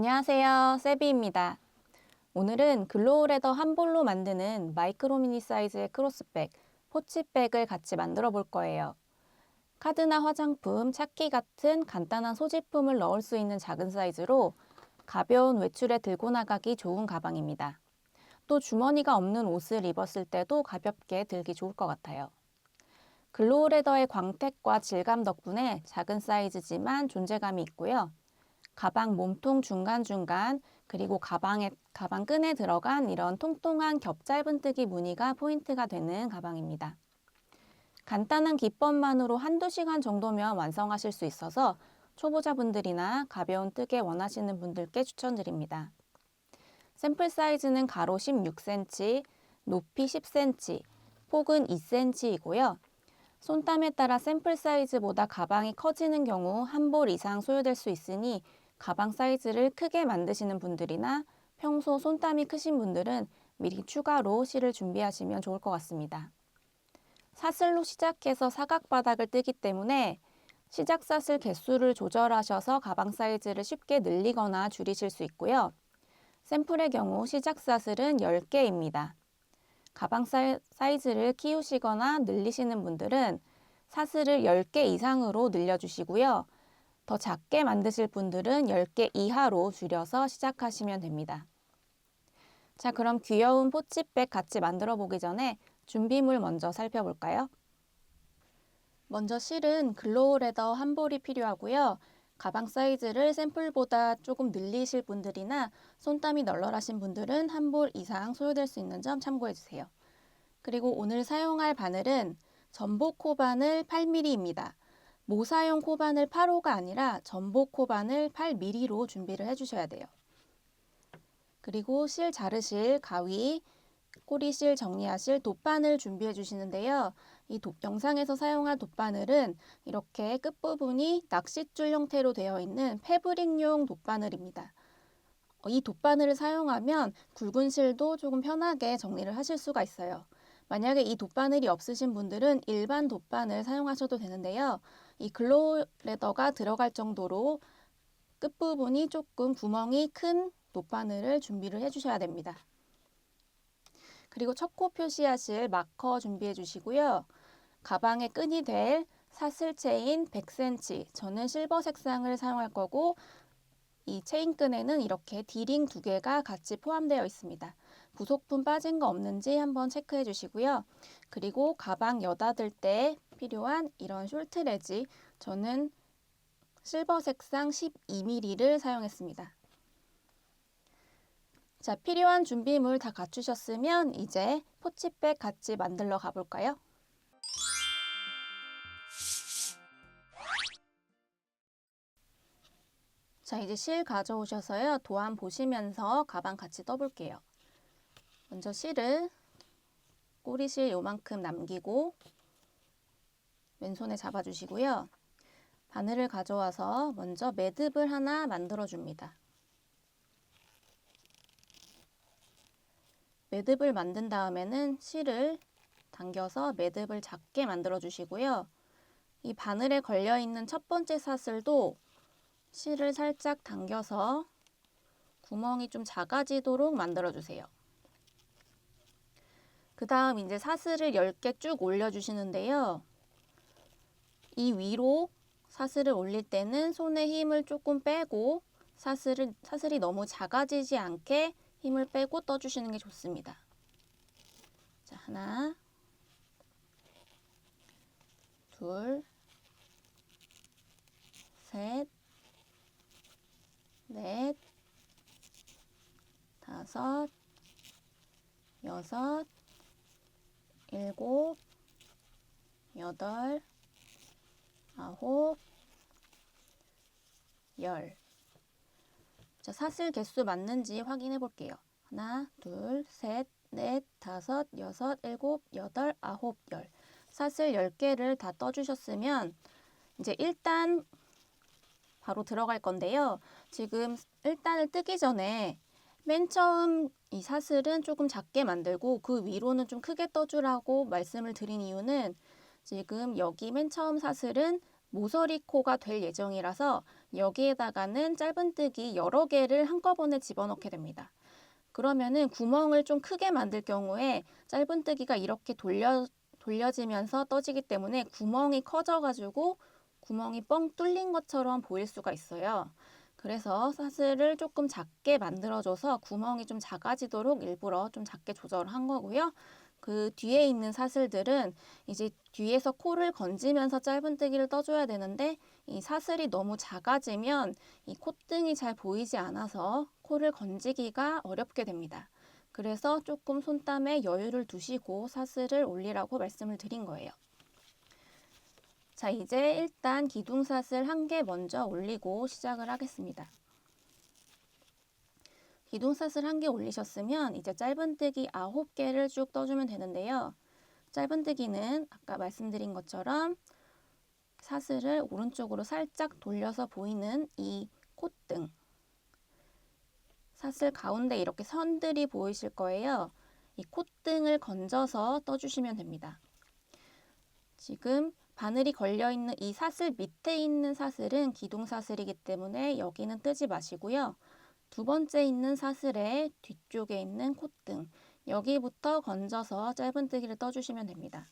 안녕하세요, 세비입니다. 오늘은 글로우레더 한 볼로 만드는 마이크로 미니 사이즈의 크로스백, 포치백을 같이 만들어 볼 거예요. 카드나 화장품, 차키 같은 간단한 소지품을 넣을 수 있는 작은 사이즈로 가벼운 외출에 들고 나가기 좋은 가방입니다. 또 주머니가 없는 옷을 입었을 때도 가볍게 들기 좋을 것 같아요. 글로우레더의 광택과 질감 덕분에 작은 사이즈지만 존재감이 있고요. 가방 몸통 중간중간 그리고 가방 끈에 들어간 이런 통통한 겹 짧은뜨기 무늬가 포인트가 되는 가방입니다. 간단한 기법만으로 한두 시간 정도면 완성하실 수 있어서 초보자분들이나 가벼운 뜨개 원하시는 분들께 추천드립니다. 샘플 사이즈는 가로 16cm, 높이 10cm, 폭은 2cm이고요. 손땀에 따라 샘플 사이즈보다 가방이 커지는 경우 한 볼 이상 소요될 수 있으니 가방 사이즈를 크게 만드시는 분들이나 평소 손땀이 크신 분들은 미리 추가로 실을 준비하시면 좋을 것 같습니다. 사슬로 시작해서 사각바닥을 뜨기 때문에 시작 사슬 개수를 조절하셔서 가방 사이즈를 쉽게 늘리거나 줄이실 수 있고요. 샘플의 경우 시작 사슬은 10개입니다. 가방 사이즈를 키우시거나 늘리시는 분들은 사슬을 10개 이상으로 늘려주시고요. 더 작게 만드실 분들은 10개 이하로 줄여서 시작하시면 됩니다. 자, 그럼 귀여운 포치백 같이 만들어 보기 전에 준비물 먼저 살펴볼까요? 먼저 실은 글로우레더 한 볼이 필요하고요. 가방 사이즈를 샘플보다 조금 늘리실 분들이나 손땀이 널널하신 분들은 한 볼 이상 소요될 수 있는 점 참고해 주세요. 그리고 오늘 사용할 바늘은 전복 코바늘 8mm입니다. 모사용 코바늘 8호가 아니라 전복 코바늘 8mm로 준비를 해주셔야 돼요. 그리고 실 자르실 가위, 꼬리실 정리하실 돗바늘 준비해 주시는데요. 이 영상에서 사용할 돗바늘은 이렇게 끝부분이 낚싯줄 형태로 되어 있는 패브릭용 돗바늘입니다. 이 돗바늘을 사용하면 굵은 실도 조금 편하게 정리를 하실 수가 있어요. 만약에 이 돗바늘이 없으신 분들은 일반 돗바늘 사용하셔도 되는데요. 이 글로우 레더가 들어갈 정도로 끝부분이 조금 구멍이 큰 돗바늘을 준비를 해주셔야 됩니다. 그리고 첫 코 표시하실 마커 준비해 주시고요. 가방에 끈이 될 사슬 체인 100cm, 저는 실버 색상을 사용할 거고 이 체인끈에는 이렇게 D링 2개가 같이 포함되어 있습니다. 부속품 빠진 거 없는지 한번 체크해 주시고요. 그리고 가방 여닫을 때 필요한 이런 숄트레지, 저는 실버 색상 12mm를 사용했습니다. 자, 필요한 준비물 다 갖추셨으면 이제 포치백 같이 만들러 가볼까요? 자, 이제 실 가져오셔서요. 도안 보시면서 가방 같이 떠볼게요. 먼저 실을 꼬리실 요만큼 남기고 왼손에 잡아주시고요. 바늘을 가져와서 먼저 매듭을 하나 만들어 줍니다. 매듭을 만든 다음에는 실을 당겨서 매듭을 작게 만들어 주시고요. 이 바늘에 걸려 있는 첫 번째 사슬도 실을 살짝 당겨서 구멍이 좀 작아지도록 만들어 주세요. 그 다음 이제 사슬을 10개 쭉 올려주시는데요. 이 위로 사슬을 올릴 때는 손에 힘을 조금 빼고 사슬이 너무 작아지지 않게 힘을 빼고 떠주시는 게 좋습니다. 자, 하나, 둘, 셋, 넷, 다섯, 여섯, 일곱, 여덟, 아홉, 열. 자, 사슬 개수 맞는지 확인해 볼게요. 하나, 둘, 셋, 넷, 다섯, 여섯, 일곱, 여덟, 아홉, 열. 사슬 10개를 다 떠주셨으면 이제 1단 바로 들어갈 건데요. 지금 1단을 뜨기 전에 맨 처음 이 사슬은 조금 작게 만들고 그 위로는 좀 크게 떠주라고 말씀을 드린 이유는 지금 여기 맨 처음 사슬은 모서리 코가 될 예정이라서 여기에다가는 짧은뜨기 여러 개를 한꺼번에 집어넣게 됩니다. 그러면은 구멍을 좀 크게 만들 경우에 짧은뜨기가 이렇게 돌려지면서 떠지기 때문에 구멍이 커져가지고 구멍이 뻥 뚫린 것처럼 보일 수가 있어요. 그래서 사슬을 조금 작게 만들어줘서 구멍이 좀 작아지도록 일부러 좀 작게 조절한 거고요. 그 뒤에 있는 사슬들은 이제 뒤에서 코를 건지면서 짧은뜨기를 떠줘야 되는데 이 사슬이 너무 작아지면 이 콧등이 잘 보이지 않아서 코를 건지기가 어렵게 됩니다. 그래서 조금 손땀에 여유를 두시고 사슬을 올리라고 말씀을 드린 거예요. 자, 이제 일단 기둥사슬 1개 먼저 올리고 시작을 하겠습니다. 기둥사슬 1개 올리셨으면 이제 짧은뜨기 9개를 쭉 떠주면 되는데요. 짧은뜨기는 아까 말씀드린 것처럼 사슬을 오른쪽으로 살짝 돌려서 보이는 이 콧등, 사슬 가운데 이렇게 선들이 보이실 거예요. 이 콧등을 건져서 떠주시면 됩니다. 지금 바늘이 걸려있는 이 사슬 밑에 있는 사슬은 기둥사슬이기 때문에 여기는 뜨지 마시고요. 두 번째 있는 사슬의 뒤쪽에 있는 콧등, 여기부터 건져서 짧은뜨기를 떠주시면 됩니다.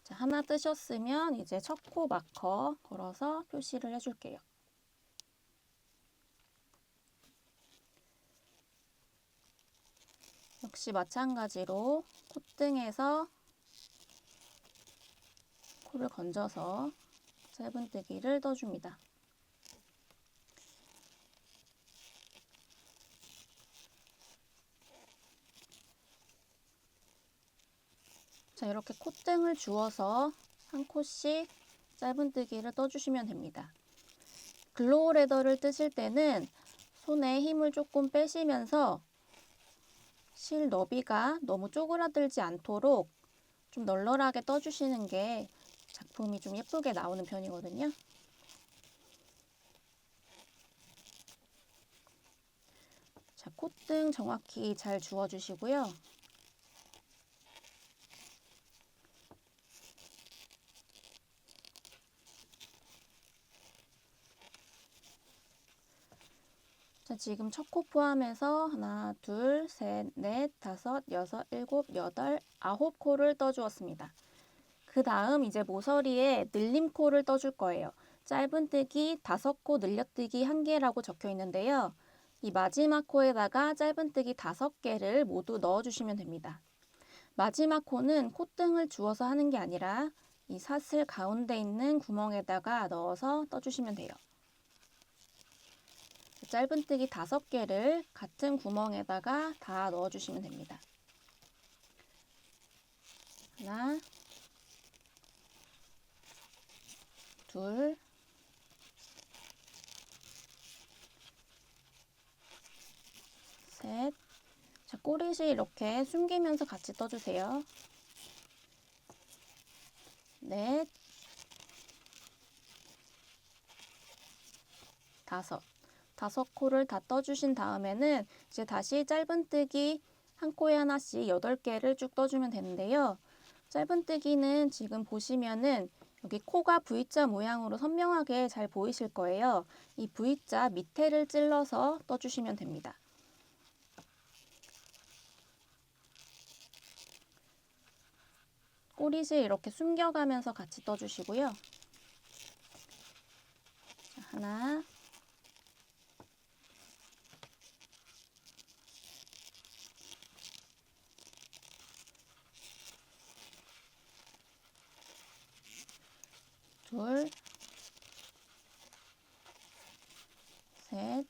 자, 하나 뜨셨으면 이제 첫 코 마커 걸어서 표시를 해줄게요. 역시 마찬가지로 콧등에서 코를 건져서 짧은뜨기를 떠줍니다. 자, 이렇게 콧등을 주어서 한 코씩 짧은뜨기를 떠주시면 됩니다. 글로우 레더를 뜨실 때는 손에 힘을 조금 빼시면서 실 너비가 너무 쪼그라들지 않도록 좀 널널하게 떠주시는 게 작품이 좀 예쁘게 나오는 편이거든요. 자, 콧등 정확히 잘 주워주시고요. 자, 지금 첫 코 포함해서 하나, 둘, 셋, 넷, 다섯, 여섯, 일곱, 여덟, 9코를 떠주었습니다. 그 다음 이제 모서리에 늘림코를 떠줄 거예요. 짧은뜨기 5코, 늘려뜨기 1개라고 적혀 있는데요. 이 마지막 코에다가 짧은뜨기 5개를 모두 넣어주시면 됩니다. 마지막 코는 콧등을 주어서 하는 게 아니라 이 사슬 가운데 있는 구멍에다가 넣어서 떠주시면 돼요. 짧은뜨기 5개를 같은 구멍에다가 다 넣어주시면 됩니다. 하나, 둘, 셋. 자, 꼬리실 이렇게 숨기면서 같이 떠주세요. 넷, 다섯. 5코를 다 떠주신 다음에는 이제 다시 짧은뜨기 한 코에 하나씩 8개를 쭉 떠주면 되는데요. 짧은뜨기는 지금 보시면은 여기 코가 V자 모양으로 선명하게 잘 보이실 거예요. 이 V자 밑에를 찔러서 떠주시면 됩니다. 꼬리실 이렇게 숨겨가면서 같이 떠주시고요. 자, 하나, 둘, 셋,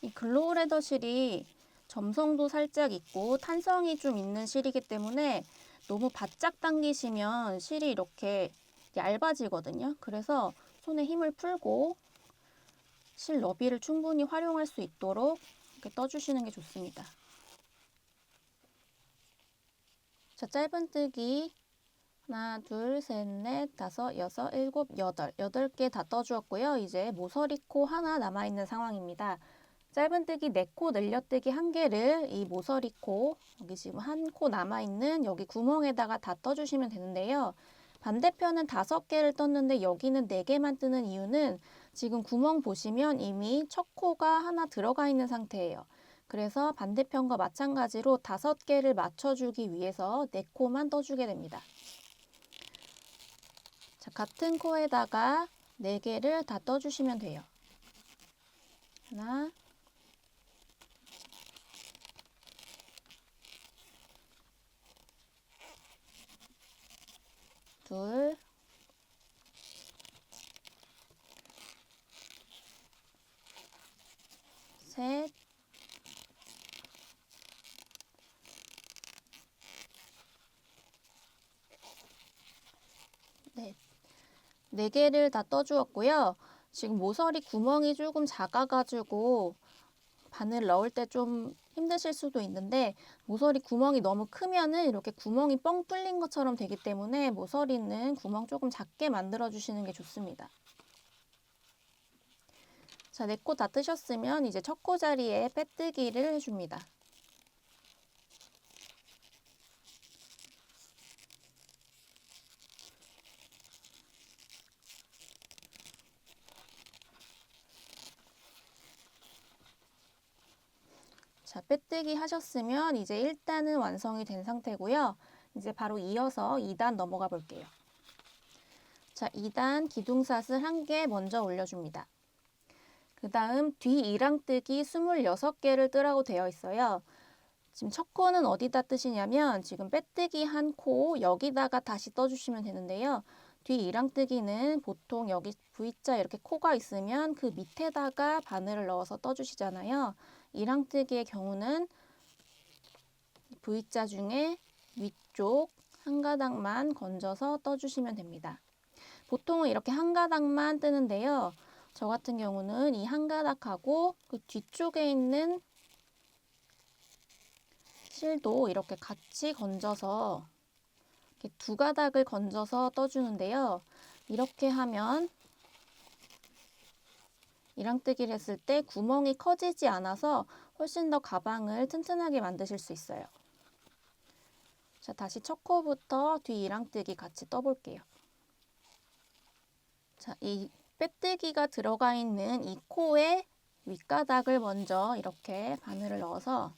이 글로우 레더 실이 점성도 살짝 있고 탄성이 좀 있는 실이기 때문에 너무 바짝 당기시면 실이 이렇게 얇아지거든요. 그래서 손에 힘을 풀고 실 너비를 충분히 활용할 수 있도록 이렇게 떠주시는 게 좋습니다. 자, 짧은뜨기 하나, 둘, 셋, 넷, 다섯, 여섯, 일곱, 여덟. 8개 다 떠주었고요. 이제 모서리 코 하나 남아있는 상황입니다. 짧은뜨기 4코, 늘려뜨기 1개를 이 모서리 코, 여기 지금 한 코 남아있는 여기 구멍에다가 다 떠주시면 되는데요. 반대편은 5개를 떴는데 여기는 4개만 뜨는 이유는 지금 구멍 보시면 이미 첫 코가 하나 들어가 있는 상태예요. 그래서 반대편과 마찬가지로 5개를 맞춰주기 위해서 4코만 떠주게 됩니다. 자, 같은 코에다가 4개를 다 떠주시면 돼요. 하나, 둘, 셋, 넷. 4개를 다 떠주었고요. 지금 모서리 구멍이 조금 작아가지고 바늘 넣을 때 좀 힘드실 수도 있는데 모서리 구멍이 너무 크면은 이렇게 구멍이 뻥 뚫린 것처럼 되기 때문에 모서리는 구멍 조금 작게 만들어 주시는 게 좋습니다. 자, 4코 다 뜨셨으면 이제 첫 코 자리에 빼뜨기를 해줍니다. 자, 빼뜨기 하셨으면 이제 1단은 완성이 된 상태고요. 이제 바로 이어서 2단 넘어가 볼게요. 자, 2단 기둥삿을 1개 먼저 올려줍니다. 그 다음 뒤 이랑뜨기 26개를 뜨라고 되어 있어요. 지금 첫 코는 어디다 뜨시냐면 지금 빼뜨기 한 코 여기다가 다시 떠주시면 되는데요. 뒤 이랑뜨기는 보통 여기 V자 이렇게 코가 있으면 그 밑에다가 바늘을 넣어서 떠주시잖아요. 이랑뜨기의 경우는 V자 중에 위쪽 한 가닥만 건져서 떠주시면 됩니다. 보통은 이렇게 한 가닥만 뜨는데요. 저 같은 경우는 이 한 가닥하고 그 뒤쪽에 있는 실도 이렇게 같이 건져서 이렇게 2가닥을 건져서 떠주는데요. 이렇게 하면 이랑뜨기를 했을 때 구멍이 커지지 않아서 훨씬 더 가방을 튼튼하게 만드실 수 있어요. 자, 다시 첫 코부터 뒤 이랑뜨기 같이 떠볼게요. 자, 이 빼뜨기가 들어가 있는 이 코의 윗가닥을 먼저 이렇게 바늘을 넣어서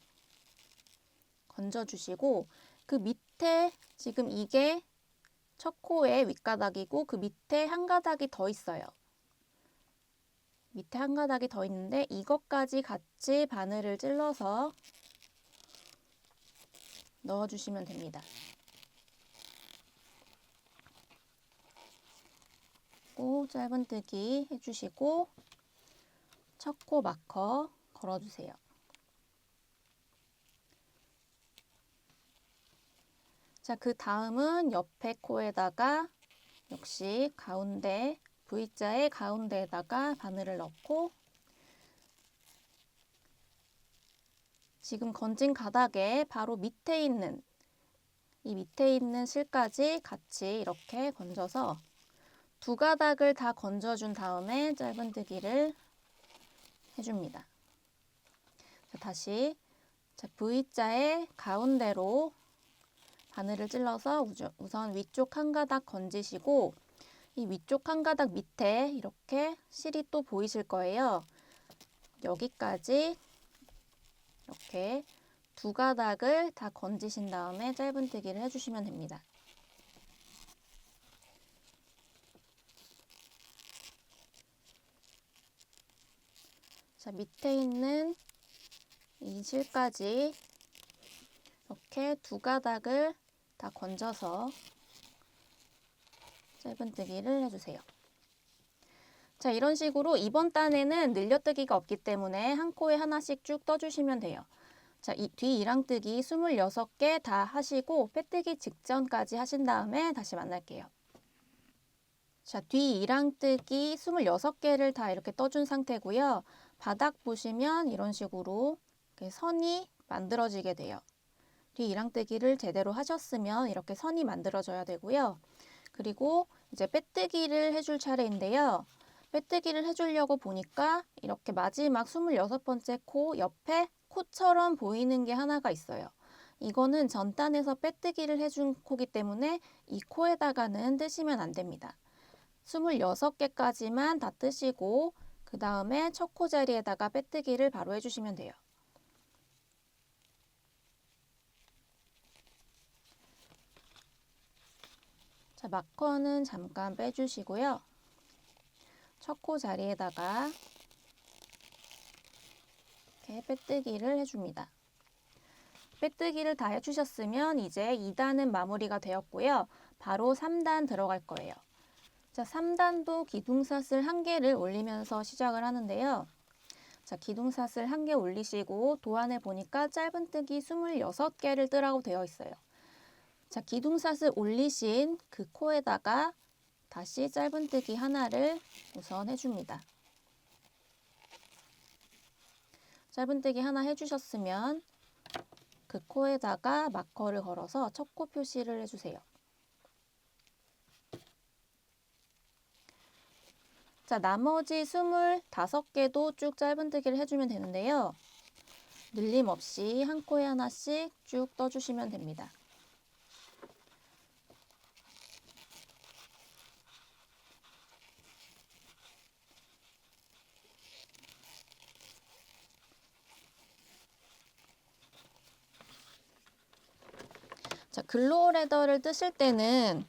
건져주시고 그 밑에 지금 이게 첫 코의 윗가닥이고 그 밑에 한 가닥이 더 있어요. 밑에 한 가닥이 더 있는데 이것까지 같이 바늘을 찔러서 넣어주시면 됩니다. 꼭 짧은뜨기 해주시고 첫 코 마커 걸어주세요. 자, 그 다음은 옆에 코에다가 역시 가운데 V자의 가운데에다가 바늘을 넣고 지금 건진 가닥에 바로 밑에 있는 이 밑에 있는 실까지 같이 이렇게 건져서 2가닥을 다 건져준 다음에 짧은뜨기를 해줍니다. 자, 다시 V자의 가운데로 바늘을 찔러서 우선 위쪽 한 가닥 건지시고 이 위쪽 한 가닥 밑에 이렇게 실이 또 보이실 거예요. 여기까지 이렇게 2가닥을 다 건지신 다음에 짧은뜨기를 해주시면 됩니다. 자, 밑에 있는 이 실까지 이렇게 2가닥을 다 건져서 짧은뜨기를 해주세요. 자, 이런 식으로 이번 단에는 늘려뜨기가 없기 때문에 한 코에 하나씩 쭉 떠주시면 돼요. 자, 이 뒤 이랑뜨기 26개 다 하시고 빼뜨기 직전까지 하신 다음에 다시 만날게요. 자, 뒤 이랑뜨기 26개를 다 이렇게 떠준 상태고요. 바닥 보시면 이런 식으로 이렇게 선이 만들어지게 돼요. 뒤 이랑뜨기를 제대로 하셨으면 이렇게 선이 만들어져야 되고요. 그리고 이제 빼뜨기를 해줄 차례인데요. 빼뜨기를 해주려고 보니까 이렇게 마지막 26번째 코 옆에 코처럼 보이는 게 하나가 있어요. 이거는 전단에서 빼뜨기를 해준 코기 때문에 이 코에다가는 뜨시면 안 됩니다. 26개까지만 다 뜨시고 그 다음에 첫 코 자리에다가 빼뜨기를 바로 해주시면 돼요. 자, 마커는 잠깐 빼주시고요. 첫 코 자리에다가 이렇게 빼뜨기를 해줍니다. 빼뜨기를 다 해주셨으면 이제 2단은 마무리가 되었고요. 바로 3단 들어갈 거예요. 자, 3단도 기둥사슬 1개를 올리면서 시작을 하는데요. 자, 기둥사슬 1개 올리시고 도안을 보니까 짧은뜨기 26개를 뜨라고 되어 있어요. 자, 기둥사슬 올리신 그 코에다가 다시 짧은뜨기 하나를 우선 해줍니다. 짧은뜨기 하나 해주셨으면 그 코에다가 마커를 걸어서 첫 코 표시를 해주세요. 자, 나머지 25개도 쭉 짧은뜨기를 해주면 되는데요. 늘림 없이 한 코에 하나씩 쭉 떠주시면 됩니다. 자, 글로우 레더를 뜨실 때는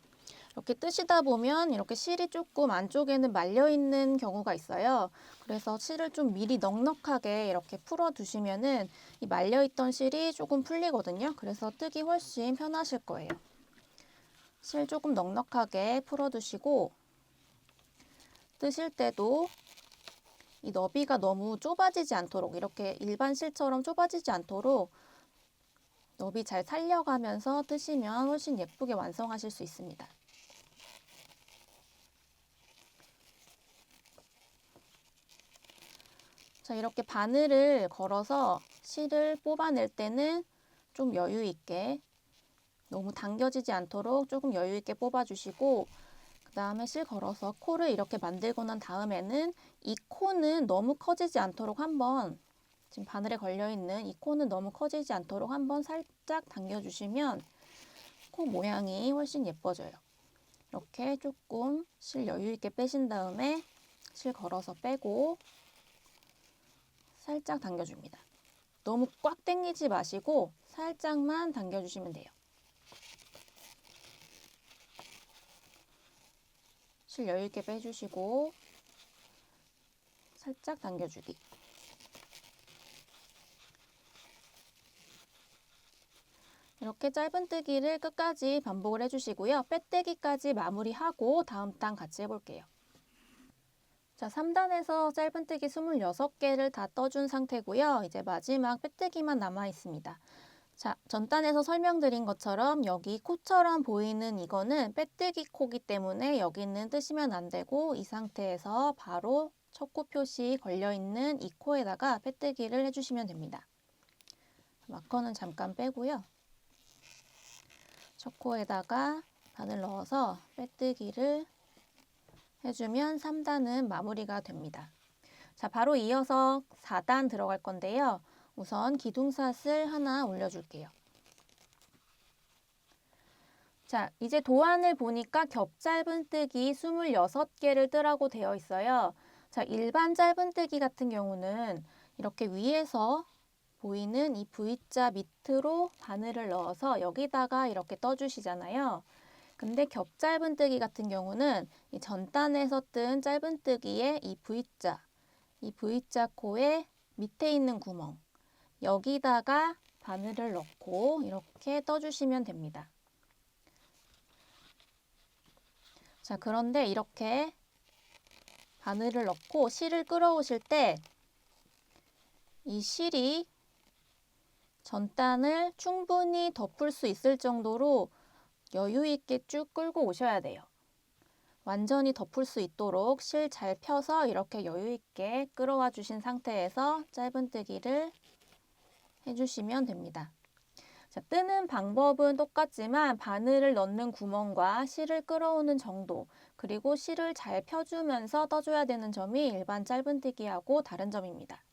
이렇게 뜨시다 보면 이렇게 실이 조금 안쪽에는 말려있는 경우가 있어요. 그래서 실을 좀 미리 넉넉하게 이렇게 풀어두시면은 이 말려있던 실이 조금 풀리거든요. 그래서 뜨기 훨씬 편하실 거예요. 실 조금 넉넉하게 풀어두시고 뜨실 때도 이 너비가 너무 좁아지지 않도록 이렇게 일반 실처럼 좁아지지 않도록 너비 잘 살려가면서 뜨시면 훨씬 예쁘게 완성하실 수 있습니다. 자, 이렇게 바늘을 걸어서 실을 뽑아낼 때는 좀 여유 있게 너무 당겨지지 않도록 조금 여유 있게 뽑아주시고 그 다음에 실 걸어서 코를 이렇게 만들고 난 다음에는 이 코는 너무 커지지 않도록 한번 지금 바늘에 걸려있는 이 코는 너무 커지지 않도록 한번 살짝 당겨주시면 코 모양이 훨씬 예뻐져요. 이렇게 조금 실 여유 있게 빼신 다음에 실 걸어서 빼고 살짝 당겨줍니다. 너무 꽉 당기지 마시고 살짝만 당겨주시면 돼요. 실 여유 있게 빼주시고 살짝 당겨주기. 이렇게 짧은뜨기를 끝까지 반복을 해주시고요. 빼뜨기까지 마무리하고 다음 단 같이 해볼게요. 자, 3단에서 짧은뜨기 26개를 다 떠준 상태고요. 이제 마지막 빼뜨기만 남아 있습니다. 자, 전단에서 설명드린 것처럼 여기 코처럼 보이는 이거는 빼뜨기 코기 때문에 여기는 뜨시면 안 되고 이 상태에서 바로 첫 코 표시 걸려있는 이 코에다가 빼뜨기를 해주시면 됩니다. 마커는 잠깐 빼고요. 첫 코에다가 바늘 넣어서 빼뜨기를 해주면 3단은 마무리가 됩니다. 자, 바로 이어서 4단 들어갈 건데요. 우선 기둥사슬 하나 올려줄게요. 자, 이제 도안을 보니까 겹 짧은뜨기 26개를 뜨라고 되어 있어요. 자, 일반 짧은뜨기 같은 경우는 이렇게 위에서 보이는 이 V자 밑으로 바늘을 넣어서 여기다가 이렇게 떠주시잖아요. 근데 겹 짧은뜨기 같은 경우는 이 전단에서 뜬 짧은뜨기에 이 V자 코의 밑에 있는 구멍 여기다가 바늘을 넣고 이렇게 떠주시면 됩니다. 자, 그런데 이렇게 바늘을 넣고 실을 끌어오실 때 이 실이 전단을 충분히 덮을 수 있을 정도로 여유 있게 쭉 끌고 오셔야 돼요. 완전히 덮을 수 있도록 실 잘 펴서 이렇게 여유 있게 끌어와 주신 상태에서 짧은뜨기를 해주시면 됩니다. 자, 뜨는 방법은 똑같지만 바늘을 넣는 구멍과 실을 끌어오는 정도, 그리고 실을 잘 펴주면서 떠줘야 되는 점이 일반 짧은뜨기하고 다른 점입니다.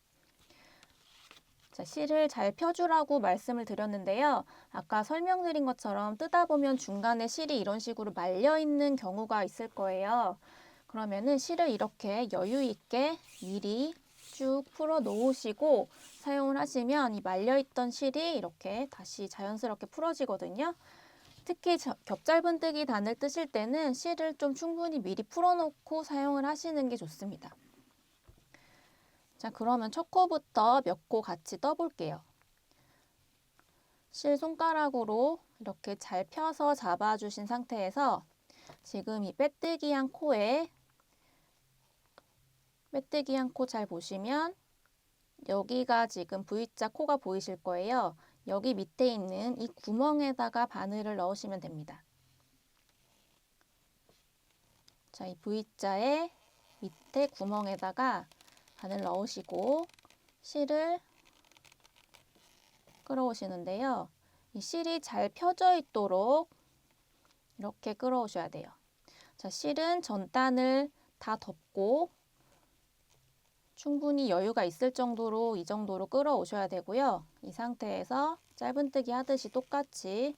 자, 실을 잘 펴주라고 말씀을 드렸는데요. 아까 설명드린 것처럼 뜨다 보면 중간에 실이 이런 식으로 말려 있는 경우가 있을 거예요. 그러면은 실을 이렇게 여유 있게 미리 쭉 풀어 놓으시고 사용을 하시면 이 말려 있던 실이 이렇게 다시 자연스럽게 풀어지거든요. 특히 겹짧은뜨기 단을 뜨실 때는 실을 좀 충분히 미리 풀어 놓고 사용을 하시는 게 좋습니다. 자, 그러면 첫 코부터 몇 코 같이 떠볼게요. 실 손가락으로 이렇게 잘 펴서 잡아주신 상태에서 지금 이 빼뜨기한 코에 빼뜨기한 코 잘 보시면 여기가 지금 V자 코가 보이실 거예요. 여기 밑에 있는 이 구멍에다가 바늘을 넣으시면 됩니다. 자, 이 V자의 밑에 구멍에다가 바늘 넣으시고 실을 끌어오시는데요. 이 실이 잘 펴져 있도록 이렇게 끌어오셔야 돼요. 자, 실은 전단을 다 덮고 충분히 여유가 있을 정도로 이 정도로 끌어오셔야 되고요. 이 상태에서 짧은뜨기 하듯이 똑같이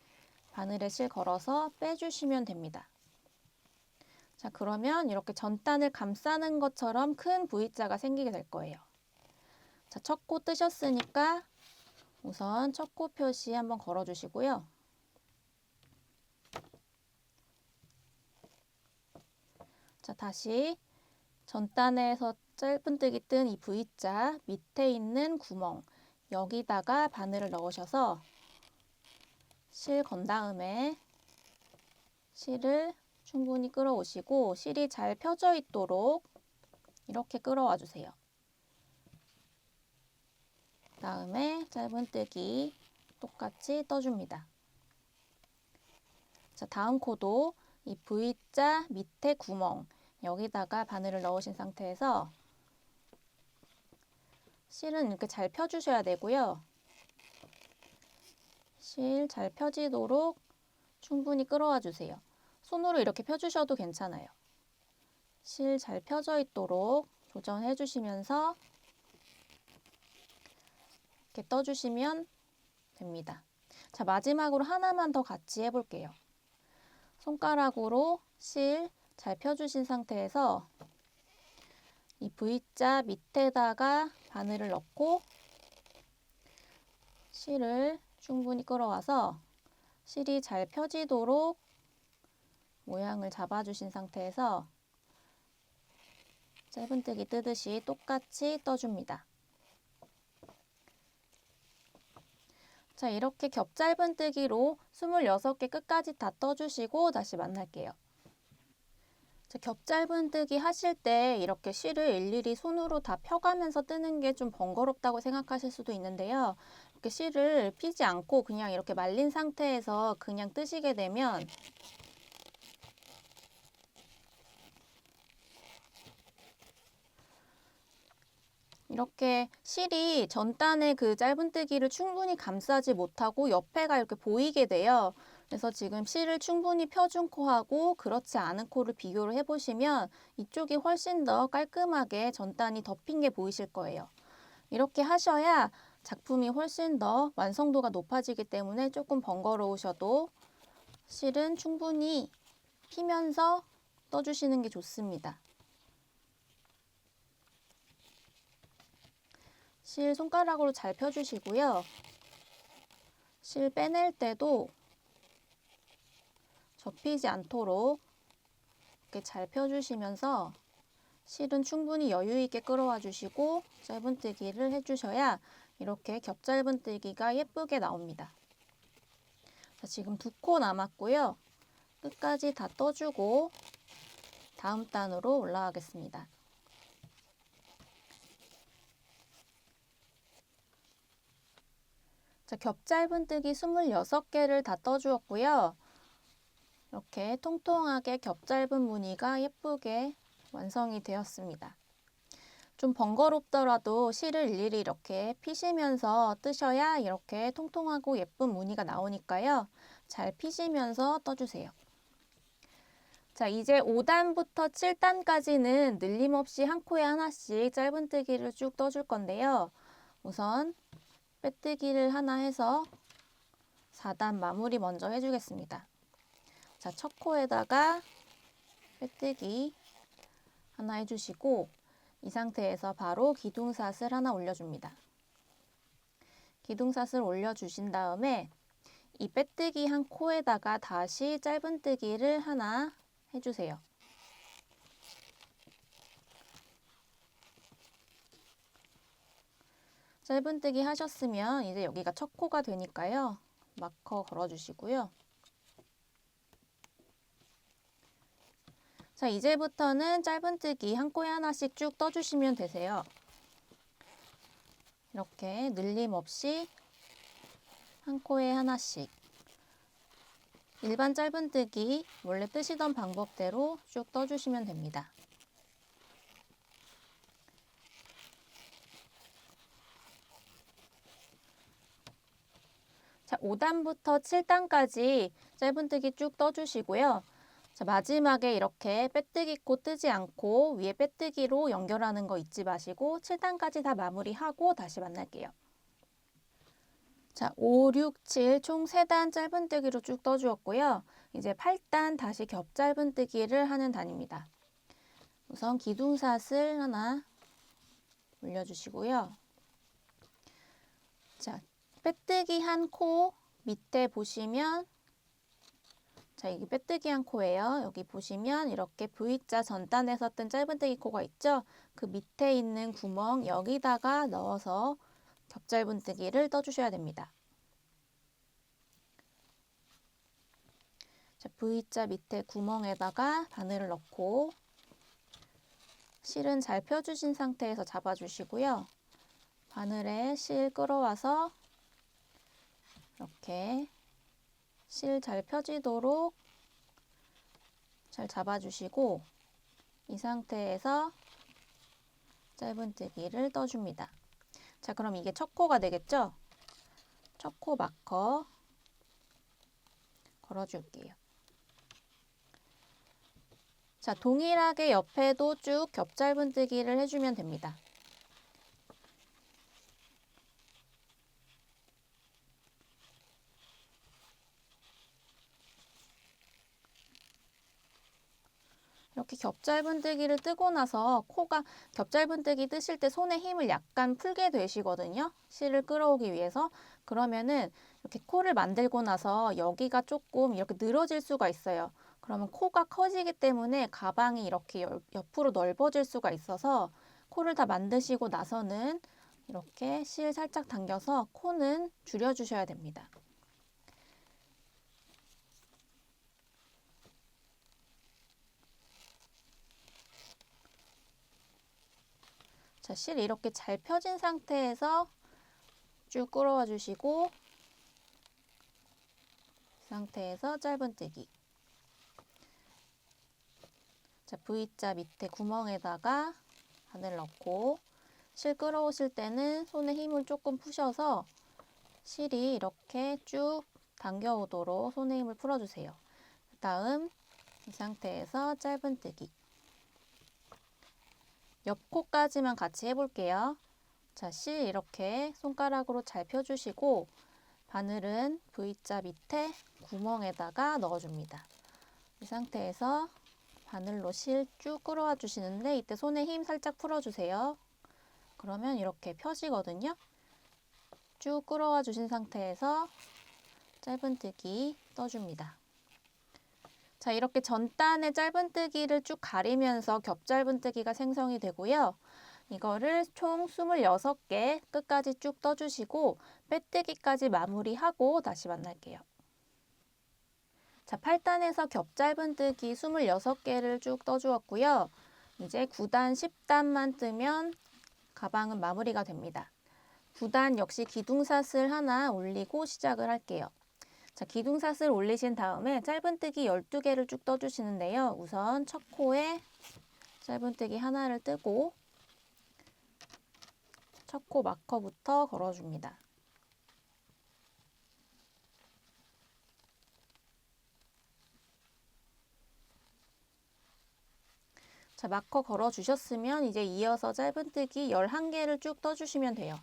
바늘에 실 걸어서 빼주시면 됩니다. 자, 그러면 이렇게 전단을 감싸는 것처럼 큰 V자가 생기게 될 거예요. 자, 첫 코 뜨셨으니까 우선 첫 코 표시 한번 걸어주시고요. 자, 다시 전단에서 짧은뜨기 뜬 이 V자 밑에 있는 구멍 여기다가 바늘을 넣으셔서 실 건 다음에 실을 충분히 끌어오시고 실이 잘 펴져 있도록 이렇게 끌어와 주세요. 다음에 짧은뜨기 똑같이 떠줍니다. 자, 다음 코도 이 V자 밑에 구멍 여기다가 바늘을 넣으신 상태에서 실은 이렇게 잘 펴주셔야 되고요. 실 잘 펴지도록 충분히 끌어와 주세요. 손으로 이렇게 펴주셔도 괜찮아요. 실 잘 펴져 있도록 조정해 주시면서 이렇게 떠주시면 됩니다. 자, 마지막으로 하나만 더 같이 해볼게요. 손가락으로 실 잘 펴주신 상태에서 이 V자 밑에다가 바늘을 넣고 실을 충분히 끌어와서 실이 잘 펴지도록 모양을 잡아주신 상태에서 짧은뜨기 뜨듯이 똑같이 떠줍니다. 자, 이렇게 겹짧은뜨기로 26개 끝까지 다 떠주시고 다시 만날게요. 자, 겹짧은뜨기 하실 때 이렇게 실을 일일이 손으로 다 펴가면서 뜨는 게 좀 번거롭다고 생각하실 수도 있는데요. 이렇게 실을 피지 않고 그냥 이렇게 말린 상태에서 그냥 뜨시게 되면 이렇게 실이 전단의 그 짧은뜨기를 충분히 감싸지 못하고 옆에가 이렇게 보이게 돼요. 그래서 지금 실을 충분히 펴준 코하고 그렇지 않은 코를 비교를 해보시면 이쪽이 훨씬 더 깔끔하게 전단이 덮인 게 보이실 거예요. 이렇게 하셔야 작품이 훨씬 더 완성도가 높아지기 때문에 조금 번거로우셔도 실은 충분히 피면서 떠주시는 게 좋습니다. 실 손가락으로 잘 펴주시고요. 실 빼낼 때도 접히지 않도록 이렇게 잘 펴주시면서 실은 충분히 여유 있게 끌어와 주시고 짧은뜨기를 해주셔야 이렇게 겹짧은뜨기가 예쁘게 나옵니다. 자, 지금 2코 남았고요. 끝까지 다 떠주고 다음 단으로 올라가겠습니다. 자, 겹짧은뜨기 26개를 다 떠주었고요. 이렇게 통통하게 겹짧은 무늬가 예쁘게 완성이 되었습니다. 좀 번거롭더라도 실을 일일이 이렇게 피시면서 뜨셔야 이렇게 통통하고 예쁜 무늬가 나오니까요. 잘 피시면서 떠주세요. 자, 이제 5단부터 7단까지는 늘림없이 한 코에 하나씩 짧은뜨기를 쭉 떠줄 건데요. 우선 빼뜨기를 하나 해서 4단 마무리 먼저 해주겠습니다. 자, 첫 코에다가 빼뜨기 하나 해주시고 이 상태에서 바로 기둥삿을 하나 올려줍니다. 기둥삿을 올려주신 다음에 이 빼뜨기 한 코에다가 다시 짧은뜨기를 하나 해주세요. 짧은뜨기 하셨으면 이제 여기가 첫 코가 되니까요. 마커 걸어주시고요. 자, 이제부터는 짧은뜨기 한 코에 하나씩 쭉 떠주시면 되세요. 이렇게 늘림 없이 한 코에 하나씩 일반 짧은뜨기 원래 뜨시던 방법대로 쭉 떠주시면 됩니다. 자, 5단부터 7단까지 짧은뜨기 쭉 떠주시고요. 자, 마지막에 이렇게 빼뜨기 코 뜨지 않고 위에 빼뜨기로 연결하는 거 잊지 마시고 7단까지 다 마무리하고 다시 만날게요. 자, 5, 6, 7 총 3단 짧은뜨기로 쭉 떠주었고요. 이제 8단 다시 겹 짧은뜨기를 하는 단입니다. 우선 기둥삿을 하나 올려주시고요. 자, 빼뜨기 한 코 밑에 보시면 자, 이게 빼뜨기 한 코예요. 여기 보시면 이렇게 V자 전단에서 뜬 짧은뜨기 코가 있죠? 그 밑에 있는 구멍 여기다가 넣어서 겹짧은뜨기를 떠주셔야 됩니다. 자, V자 밑에 구멍에다가 바늘을 넣고 실은 잘 펴주신 상태에서 잡아주시고요. 바늘에 실 끌어와서 이렇게 실 잘 펴지도록 잘 잡아주시고 이 상태에서 짧은뜨기를 떠줍니다. 자, 그럼 이게 첫 코가 되겠죠? 첫 코 마커 걸어줄게요. 자, 동일하게 옆에도 쭉 겹짧은뜨기를 해주면 됩니다. 이렇게 겹짧은뜨기를 뜨고 나서 코가 겹짧은뜨기 뜨실 때 손에 힘을 약간 풀게 되시거든요. 실을 끌어오기 위해서. 그러면은 이렇게 코를 만들고 나서 여기가 조금 이렇게 늘어질 수가 있어요. 그러면 코가 커지기 때문에 가방이 이렇게 옆으로 넓어질 수가 있어서 코를 다 만드시고 나서는 이렇게 실 살짝 당겨서 코는 줄여주셔야 됩니다. 자, 실 이렇게 잘 펴진 상태에서 쭉 끌어와 주시고 이 상태에서 짧은뜨기. 자, V자 밑에 구멍에다가 바늘 넣고 실 끌어오실 때는 손에 힘을 조금 푸셔서 실이 이렇게 쭉 당겨오도록 손에 힘을 풀어주세요. 그 다음 이 상태에서 짧은뜨기. 옆코까지만 같이 해볼게요. 자, 실 이렇게 손가락으로 잘 펴주시고 바늘은 V자 밑에 구멍에다가 넣어줍니다. 이 상태에서 바늘로 실 쭉 끌어와 주시는데 이때 손에 힘 살짝 풀어주세요. 그러면 이렇게 펴지거든요. 쭉 끌어와 주신 상태에서 짧은뜨기 떠줍니다. 자, 이렇게 전단에 짧은뜨기를 쭉 가리면서 겹짧은뜨기가 생성이 되고요. 이거를 총 26개 끝까지 쭉 떠주시고 빼뜨기까지 마무리하고 다시 만날게요. 자, 8단에서 겹짧은뜨기 26개를 쭉 떠주었고요. 이제 9단, 10단만 뜨면 가방은 마무리가 됩니다. 9단 역시 기둥삿을 하나 올리고 시작을 할게요. 자, 기둥삿을 올리신 다음에 짧은뜨기 12개를 쭉 떠주시는데요. 우선 첫 코에 짧은뜨기 하나를 뜨고 첫 코 마커부터 걸어줍니다. 자, 마커 걸어주셨으면 이제 이어서 짧은뜨기 11개를 쭉 떠주시면 돼요.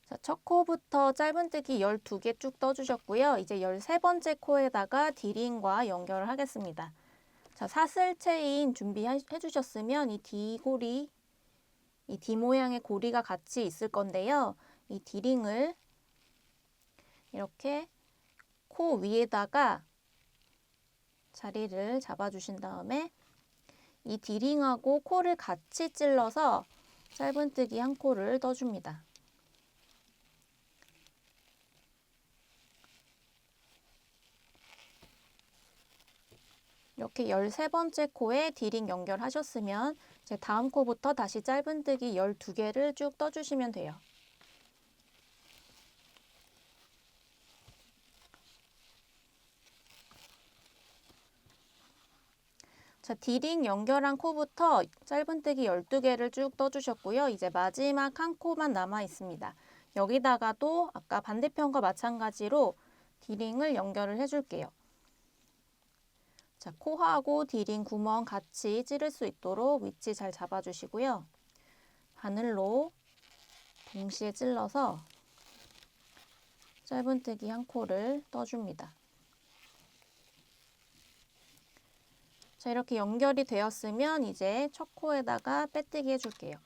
자, 첫 코부터 짧은뜨기 12개 쭉 떠주셨고요. 이제 13번째 코에다가 D링과 연결을 하겠습니다. 자, 사슬 체인 준비해 주셨으면 이 D고리, 이 D 모양의 고리가 같이 있을 건데요. 이 D링을 이렇게 코 위에다가 자리를 잡아주신 다음에 이 D링하고 코를 같이 찔러서 짧은뜨기 한 코를 떠줍니다. 이렇게 13번째 코에 D링 연결하셨으면 이제 다음 코부터 다시 짧은뜨기 12개를 쭉 떠주시면 돼요. 자, D링 연결한 코부터 짧은뜨기 12개를 쭉 떠주셨고요. 이제 마지막 한 코만 남아 있습니다. 여기다가도 아까 반대편과 마찬가지로 D링을 연결을 해줄게요. 자, 코하고 D링 구멍 같이 찌를 수 있도록 위치 잘 잡아주시고요. 바늘로 동시에 찔러서 짧은뜨기 한 코를 떠줍니다. 자, 이렇게 연결이 되었으면 이제 첫 코에다가 빼뜨기 해줄게요.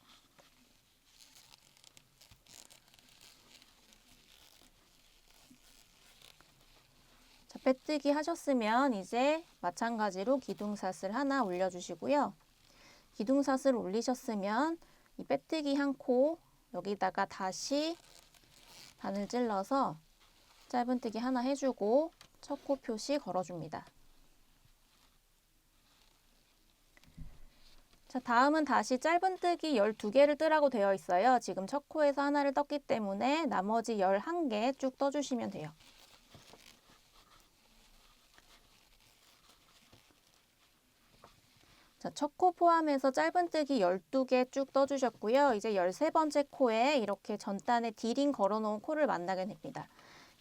자, 빼뜨기 하셨으면 이제 마찬가지로 기둥사슬 하나 올려주시고요. 기둥사슬 올리셨으면 이 빼뜨기 한 코 여기다가 다시 바늘 찔러서 짧은뜨기 하나 해주고 첫 코 표시 걸어줍니다. 자, 다음은 다시 짧은뜨기 12개를 뜨라고 되어 있어요. 지금 첫 코에서 하나를 떴기 때문에 나머지 11개 쭉 떠주시면 돼요. 자, 첫 코 포함해서 짧은뜨기 12개 쭉 떠주셨고요. 이제 13번째 코에 이렇게 전단에 D링 걸어놓은 코를 만나게 됩니다.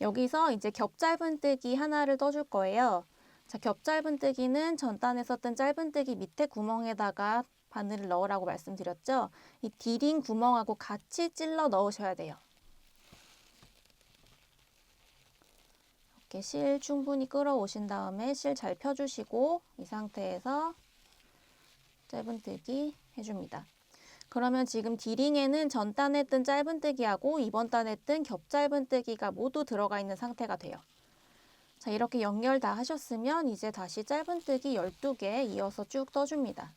여기서 이제 겹 짧은뜨기 하나를 떠줄 거예요. 자, 겹 짧은뜨기는 전단에서 뜬 짧은뜨기 밑에 구멍에다가 바늘을 넣으라고 말씀드렸죠. 이 D링 구멍하고 같이 찔러 넣으셔야 돼요. 이렇게 실 충분히 끌어오신 다음에 실 잘 펴주시고 이 상태에서 짧은뜨기 해줍니다. 그러면 지금 D링에는 전 단에 뜬 짧은뜨기하고 이번 단에 뜬 겹 짧은뜨기가 모두 들어가 있는 상태가 돼요. 자, 이렇게 연결 다 하셨으면 이제 다시 짧은뜨기 12개 이어서 쭉 떠줍니다.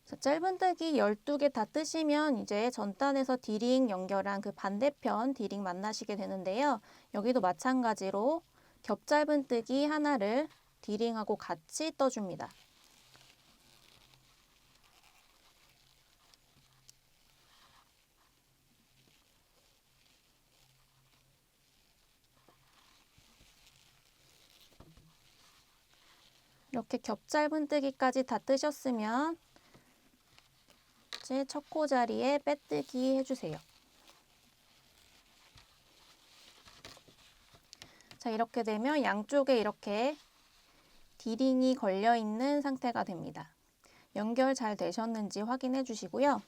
자, 짧은뜨기 12개 다 뜨시면 이제 전단에서 D링 연결한 그 반대편 D링 만나시게 되는데요. 여기도 마찬가지로 겹 짧은뜨기 하나를 D링하고 같이 떠줍니다. 이렇게 겹 짧은뜨기까지 다 뜨셨으면 이제 첫 코 자리에 빼뜨기 해주세요. 자, 이렇게 되면 양쪽에 이렇게 D링이 걸려 있는 상태가 됩니다. 연결 잘 되셨는지 확인해 주시고요.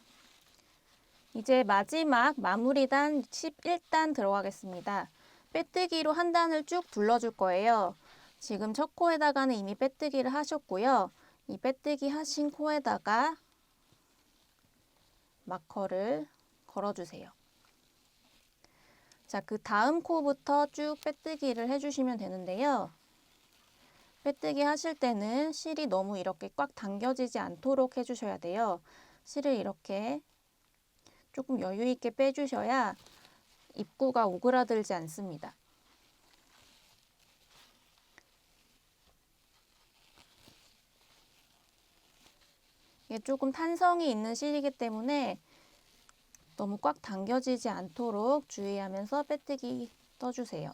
이제 마지막 마무리단 11단 들어가겠습니다. 빼뜨기로 한 단을 쭉 둘러줄 거예요. 지금 첫 코에다가는 이미 빼뜨기를 하셨고요. 이 빼뜨기 하신 코에다가 마커를 걸어주세요. 자, 그 다음 코부터 쭉 빼뜨기를 해주시면 되는데요. 빼뜨기 하실 때는 실이 너무 이렇게 꽉 당겨지지 않도록 해주셔야 돼요. 실을 이렇게 조금 여유 있게 빼주셔야 입구가 오그라들지 않습니다. 이게 조금 탄성이 있는 실이기 때문에 너무 꽉 당겨지지 않도록 주의하면서 빼뜨기 떠주세요.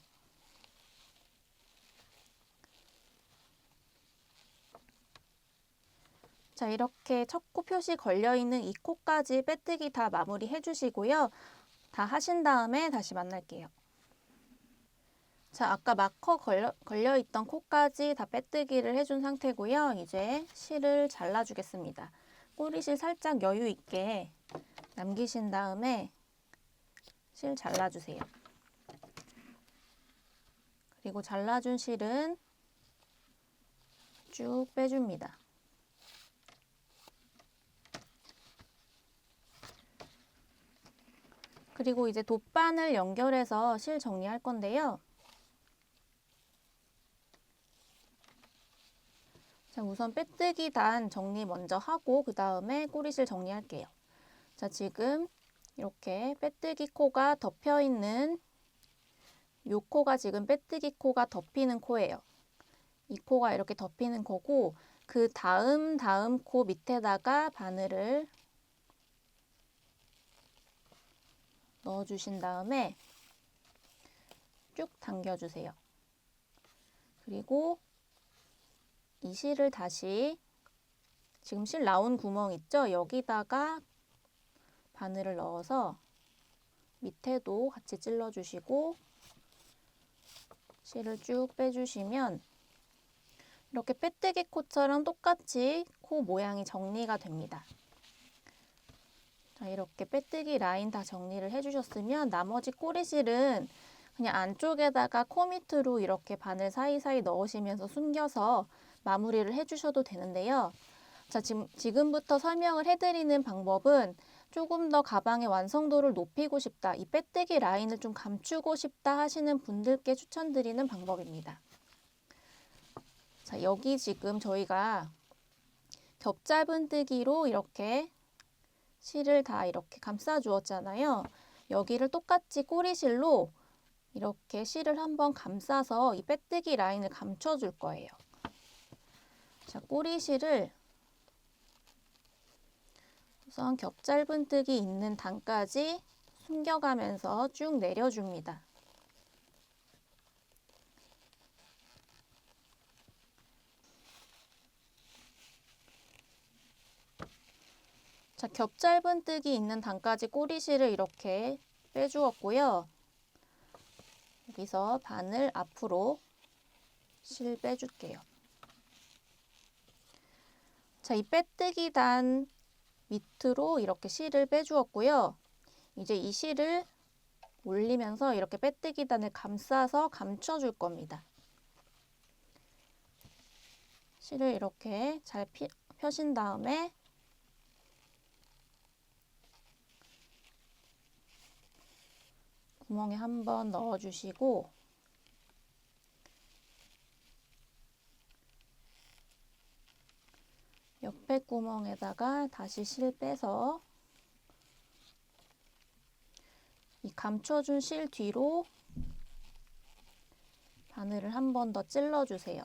자, 이렇게 첫 코 표시 걸려있는 이 코까지 빼뜨기 다 마무리 해주시고요. 다 하신 다음에 다시 만날게요. 자, 아까 마커 걸려있던 코까지 다 빼뜨기를 해준 상태고요. 이제 실을 잘라주겠습니다. 꼬리실 살짝 여유 있게 남기신 다음에 실 잘라주세요. 그리고 잘라준 실은 쭉 빼줍니다. 그리고 이제 돗바늘 연결해서 실 정리할 건데요. 자, 우선 빼뜨기 단 정리 먼저 하고 그 다음에 꼬리실 정리할게요. 자, 지금 이렇게 빼뜨기 코가 덮여 있는 요 코가 지금 빼뜨기 코가 덮이는 코예요. 이 코가 이렇게 덮이는 거고 그 다음 코 밑에다가 바늘을 넣어주신 다음에 쭉 당겨주세요. 그리고 이 실을 다시 지금 실 나온 구멍 있죠? 여기다가 바늘을 넣어서 밑에도 같이 찔러주시고 실을 쭉 빼주시면 이렇게 빼뜨기 코처럼 똑같이 코 모양이 정리가 됩니다. 자, 이렇게 빼뜨기 라인 다 정리를 해주셨으면 나머지 꼬리실은 그냥 안쪽에다가 코 밑으로 이렇게 바늘 사이사이 넣으시면서 숨겨서 마무리를 해주셔도 되는데요. 자, 지금부터 설명을 해드리는 방법은 조금 더 가방의 완성도를 높이고 싶다, 이 빼뜨기 라인을 좀 감추고 싶다 하시는 분들께 추천드리는 방법입니다. 자, 여기 지금 저희가 겹짧은뜨기로 이렇게 실을 다 이렇게 감싸 주었잖아요. 여기를 똑같이 꼬리실로 이렇게 실을 한번 감싸서 이 빼뜨기 라인을 감춰줄 거예요. 자, 꼬리실을 우선 겹짧은뜨기 있는 단까지 숨겨가면서 쭉 내려줍니다. 자, 겹짧은뜨기 있는 단까지 꼬리실을 이렇게 빼주었고요. 여기서 바늘 앞으로 실 빼줄게요. 자, 이 빼뜨기 단 밑으로 이렇게 실을 빼주었고요. 이제 이 실을 올리면서 이렇게 빼뜨기 단을 감싸서 감춰줄 겁니다. 실을 이렇게 잘 펴신 다음에 구멍에 한번 넣어주시고 옆에 구멍에다가 다시 실 빼서 이 감춰준 실 뒤로 바늘을 한 번 더 찔러주세요.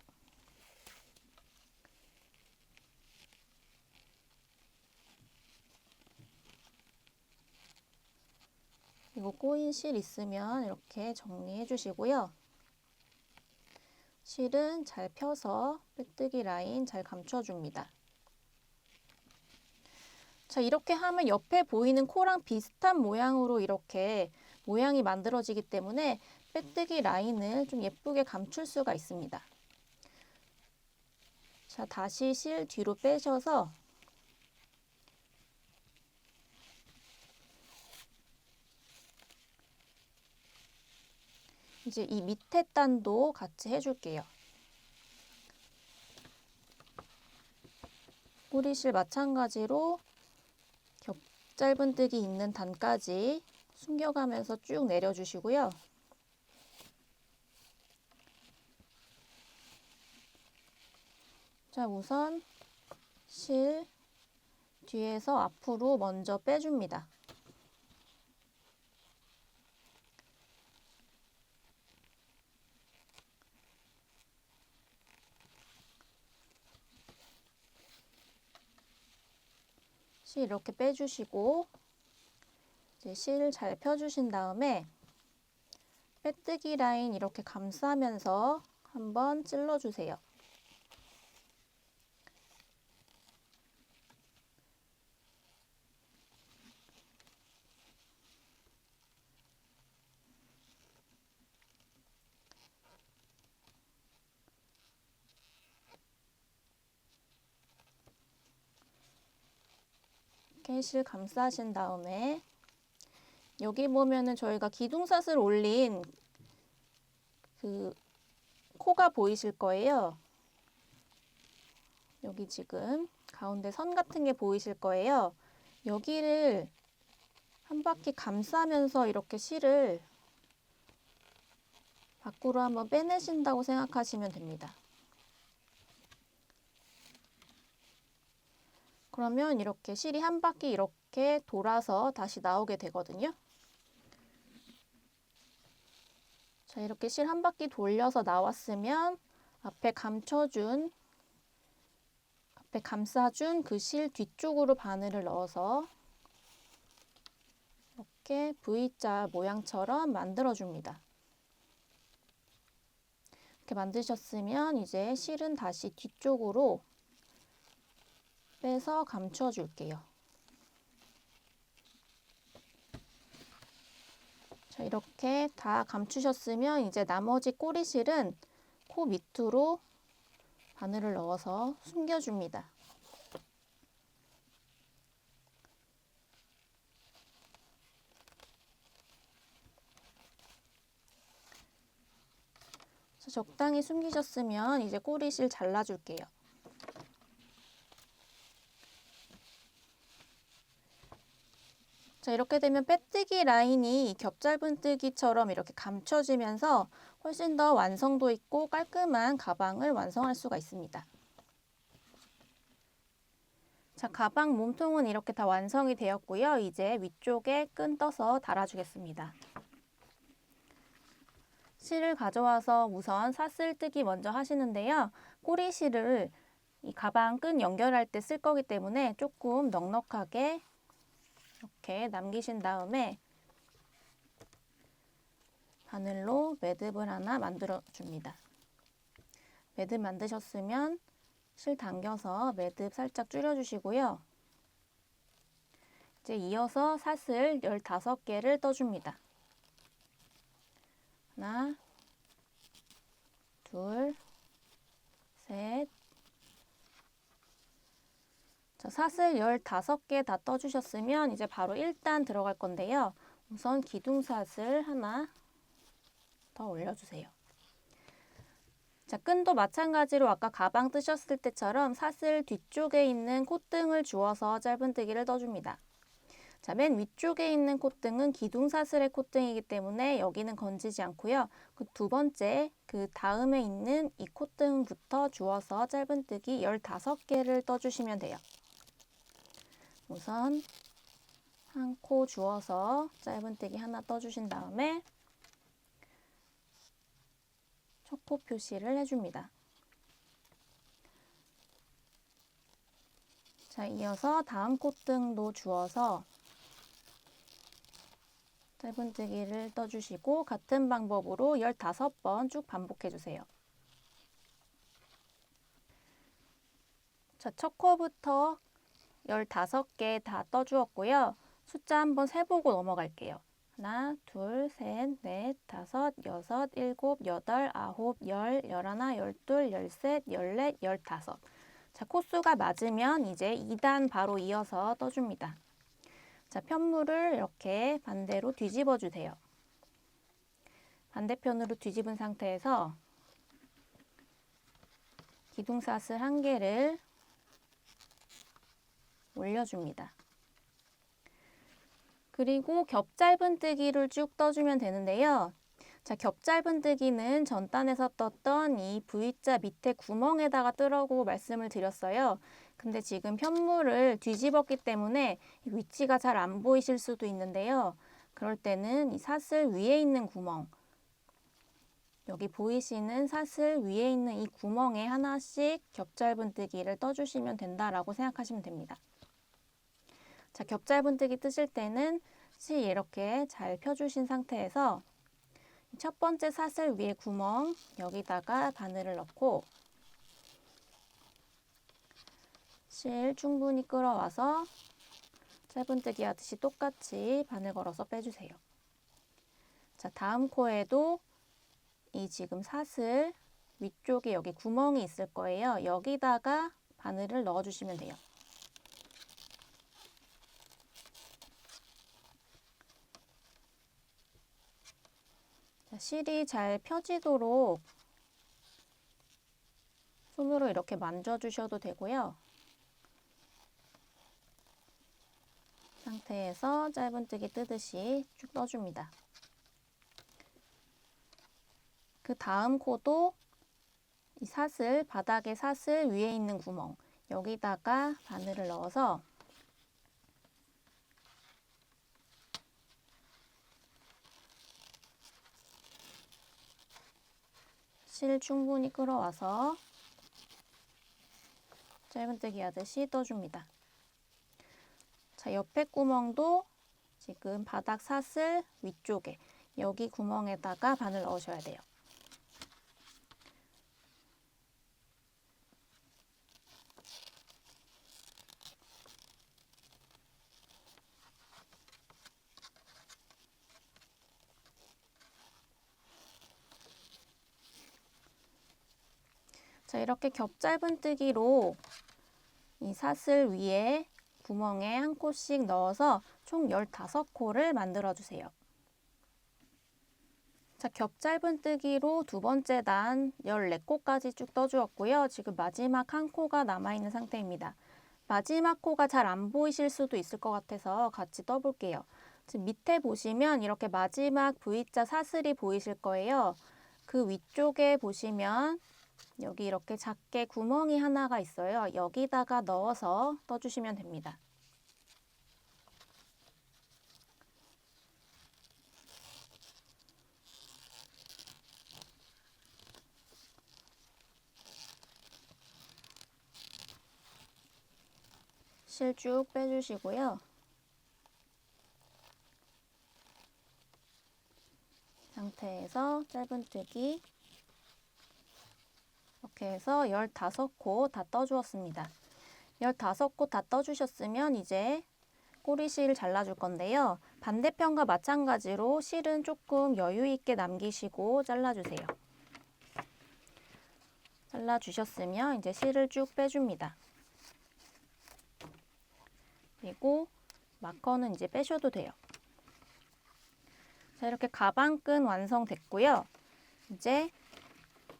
그리고 꼬인 실 있으면 이렇게 정리해 주시고요. 실은 잘 펴서 빼뜨기 라인 잘 감춰줍니다. 자, 이렇게 하면 옆에 보이는 코랑 비슷한 모양으로 이렇게 모양이 만들어지기 때문에 빼뜨기 라인을 좀 예쁘게 감출 수가 있습니다. 자, 다시 실 뒤로 빼셔서 이제 이 밑에 단도 같이 해줄게요. 꼬리실 마찬가지로 겹짧은뜨기 있는 단까지 숨겨가면서 쭉 내려주시고요. 자, 우선 실 뒤에서 앞으로 먼저 빼줍니다. 실 이렇게 빼주시고 이제 실 잘 펴주신 다음에 빼뜨기 라인 이렇게 감싸면서 한번 찔러주세요. 이렇게 실 감싸신 다음에 여기 보면은 저희가 기둥삿을 올린 그 코가 보이실 거예요. 여기 지금 가운데 선 같은 게 보이실 거예요. 여기를 한 바퀴 감싸면서 이렇게 실을 밖으로 한번 빼내신다고 생각하시면 됩니다. 그러면 이렇게 실이 한 바퀴 이렇게 돌아서 다시 나오게 되거든요. 자, 이렇게 실 한 바퀴 돌려서 나왔으면 앞에 감싸준 그 실 뒤쪽으로 바늘을 넣어서 이렇게 V자 모양처럼 만들어줍니다. 이렇게 만드셨으면 이제 실은 다시 뒤쪽으로 빼서 감춰줄게요. 자, 이렇게 다 감추셨으면 이제 나머지 꼬리실은 코 밑으로 바늘을 넣어서 숨겨줍니다. 자, 적당히 숨기셨으면 이제 꼬리실 잘라줄게요. 자, 이렇게 되면 빼뜨기 라인이 겹짧은뜨기처럼 이렇게 감춰지면서 훨씬 더 완성도 있고 깔끔한 가방을 완성할 수가 있습니다. 자, 가방 몸통은 이렇게 다 완성이 되었고요. 이제 위쪽에 끈 떠서 달아주겠습니다. 실을 가져와서 우선 사슬뜨기 먼저 하시는데요. 꼬리실을 이 가방 끈 연결할 때 쓸 거기 때문에 조금 넉넉하게 이렇게 남기신 다음에 바늘로 매듭을 하나 만들어 줍니다. 매듭 만드셨으면 실 당겨서 매듭 살짝 줄여주시고요. 이제 이어서 사슬 15개를 떠줍니다. 하나, 둘, 셋. 자, 사슬 15개 다 떠주셨으면 이제 바로 1단 들어갈 건데요. 우선 기둥사슬 하나 더 올려주세요. 자, 끈도 마찬가지로 아까 가방 뜨셨을 때처럼 사슬 뒤쪽에 있는 콧등을 주워서 짧은뜨기를 떠줍니다. 자, 맨 위쪽에 있는 콧등은 기둥사슬의 콧등이기 때문에 여기는 건지지 않고요. 그 두 번째, 그 다음에 있는 이 콧등부터 주워서 짧은뜨기 15개를 떠주시면 돼요. 우선 한 코 주워서 짧은뜨기 하나 떠주신 다음에 초코 표시를 해줍니다. 자, 이어서 다음 콧등도 주워서 짧은뜨기를 떠주시고 같은 방법으로 15번 쭉 반복해주세요. 자, 첫 코부터 15개 다 떠주었고요. 숫자 한번 세보고 넘어갈게요. 하나, 둘, 셋, 넷, 다섯, 여섯, 일곱, 여덟, 아홉, 열, 열하나, 열둘, 열셋, 열넷, 열다섯. 자, 코수가 맞으면 이제 2단 바로 이어서 떠줍니다. 자, 편물을 이렇게 반대로 뒤집어 주세요. 반대편으로 뒤집은 상태에서 기둥사슬 1개를 올려줍니다. 그리고 겹짧은뜨기를 쭉 떠주면 되는데요. 자, 겹짧은뜨기는 전단에서 떴던 이 V자 밑에 구멍에다가 뜨라고 말씀을 드렸어요. 근데 지금 편물을 뒤집었기 때문에 위치가 잘 안 보이실 수도 있는데요. 그럴 때는 이 사슬 위에 있는 구멍, 여기 보이시는 사슬 위에 있는 이 구멍에 하나씩 겹짧은뜨기를 떠주시면 된다라고 생각하시면 됩니다. 자, 겹짧은뜨기 뜨실 때는 실 이렇게 잘 펴주신 상태에서 첫 번째 사슬 위에 구멍 여기다가 바늘을 넣고 실 충분히 끌어와서 짧은뜨기 하듯이 똑같이 바늘 걸어서 빼주세요. 자, 다음 코에도 이 지금 사슬 위쪽에 여기 구멍이 있을 거예요. 여기다가 바늘을 넣어주시면 돼요. 자, 실이 잘 펴지도록 손으로 이렇게 만져주셔도 되고요. 상태에서 짧은뜨기 뜨듯이 쭉 떠줍니다. 그 다음 코도 이 사슬, 바닥에 사슬 위에 있는 구멍 여기다가 바늘을 넣어서 실 충분히 끌어와서 짧은뜨기 하듯이 떠줍니다. 자, 옆에 구멍도 지금 바닥 사슬 위쪽에 여기 구멍에다가 바늘 넣으셔야 돼요. 자, 이렇게 겹 짧은뜨기로 이 사슬 위에 구멍에 한 코씩 넣어서 총 15코를 만들어 주세요. 자, 겹 짧은뜨기로 두 번째 단 14코까지 쭉 떠주었고요. 지금 마지막 한 코가 남아있는 상태입니다. 마지막 코가 잘 안 보이실 수도 있을 것 같아서 같이 떠볼게요. 지금 밑에 보시면 이렇게 마지막 V자 사슬이 보이실 거예요. 그 위쪽에 보시면 여기 이렇게 작게 구멍이 하나가 있어요. 여기다가 넣어서 떠주시면 됩니다. 실 쭉 빼주시고요. 상태에서 짧은뜨기 이렇게 해서 15코 다 떠주었습니다. 15코 다 떠주셨으면 이제 꼬리실 잘라줄 건데요. 반대편과 마찬가지로 실은 조금 여유 있게 남기시고 잘라주세요. 잘라주셨으면 이제 실을 쭉 빼줍니다. 그리고 마커는 이제 빼셔도 돼요. 자, 이렇게 가방끈 완성됐고요. 이제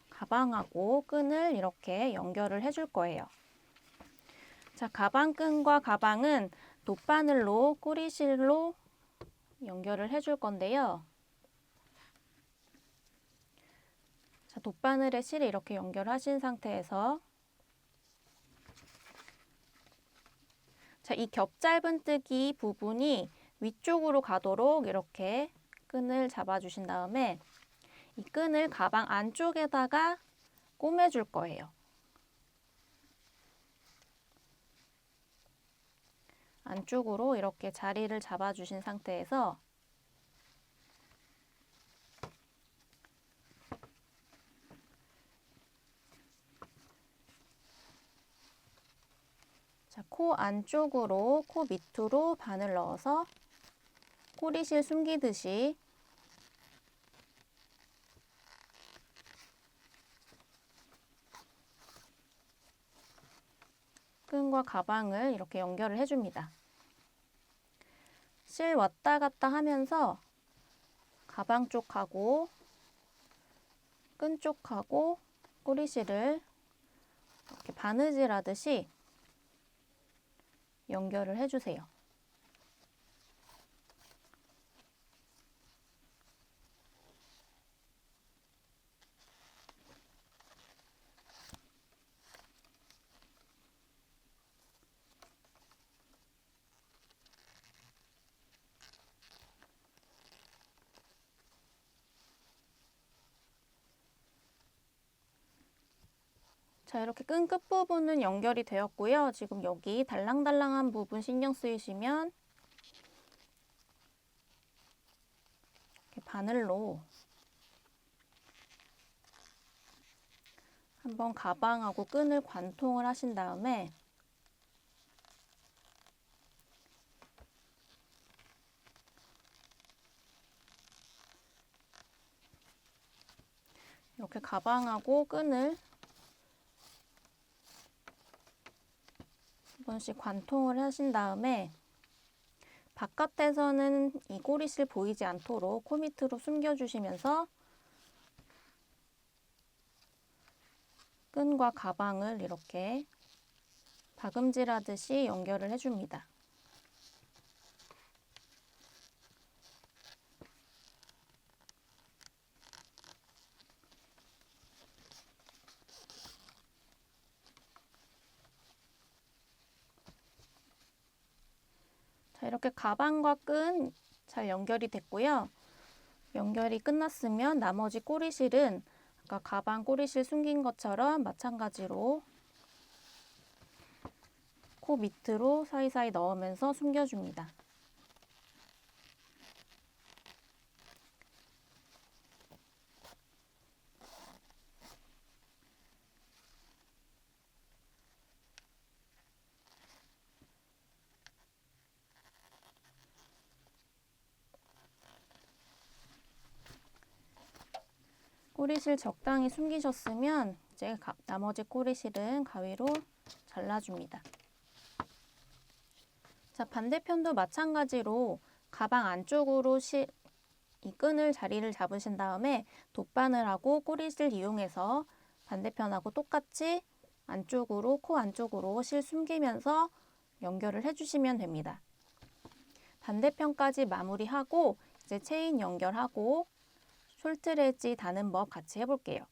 가방하고 끈을 이렇게 연결을 해줄 거예요. 자, 가방끈과 가방은 돗바늘로 꼬리실로 연결을 해줄 건데요. 자, 돗바늘에 실을 이렇게 연결하신 상태에서 자, 이 겹 짧은뜨기 부분이 위쪽으로 가도록 이렇게 끈을 잡아주신 다음에 이 끈을 가방 안쪽에다가 꼬매줄 거예요. 안쪽으로 이렇게 자리를 잡아주신 상태에서 자, 코 안쪽으로 코 밑으로 바늘 넣어서 꼬리실 숨기듯이 끈과 가방을 이렇게 연결을 해줍니다. 실 왔다 갔다 하면서 가방 쪽하고 끈 쪽하고 꼬리실을 이렇게 바느질 하듯이 연결을 해주세요. 자, 이렇게 끈 끝부분은 연결이 되었고요. 지금 여기 달랑달랑한 부분 신경 쓰이시면 바늘로 한번 가방하고 끈을 관통을 하신 다음에 이렇게 가방하고 끈을 한 번씩 관통을 하신 다음에 바깥에서는 이 꼬리실 보이지 않도록 코 밑으로 숨겨주시면서 끈과 가방을 이렇게 박음질하듯이 연결을 해줍니다. 자, 이렇게 가방과 끈 잘 연결이 됐고요. 연결이 끝났으면 나머지 꼬리실은 아까 가방 꼬리실 숨긴 것처럼 마찬가지로 코 밑으로 사이사이 넣으면서 숨겨줍니다. 꼬리실 적당히 숨기셨으면 이제 나머지 꼬리실은 가위로 잘라줍니다. 자, 반대편도 마찬가지로 가방 안쪽으로 이 끈을 자리를 잡으신 다음에 돗바늘하고 꼬리실 이용해서 반대편하고 똑같이 안쪽으로 코 안쪽으로 실 숨기면서 연결을 해주시면 됩니다. 반대편까지 마무리하고 이제 체인 연결하고 숄트레지 다는 법 같이 해볼게요.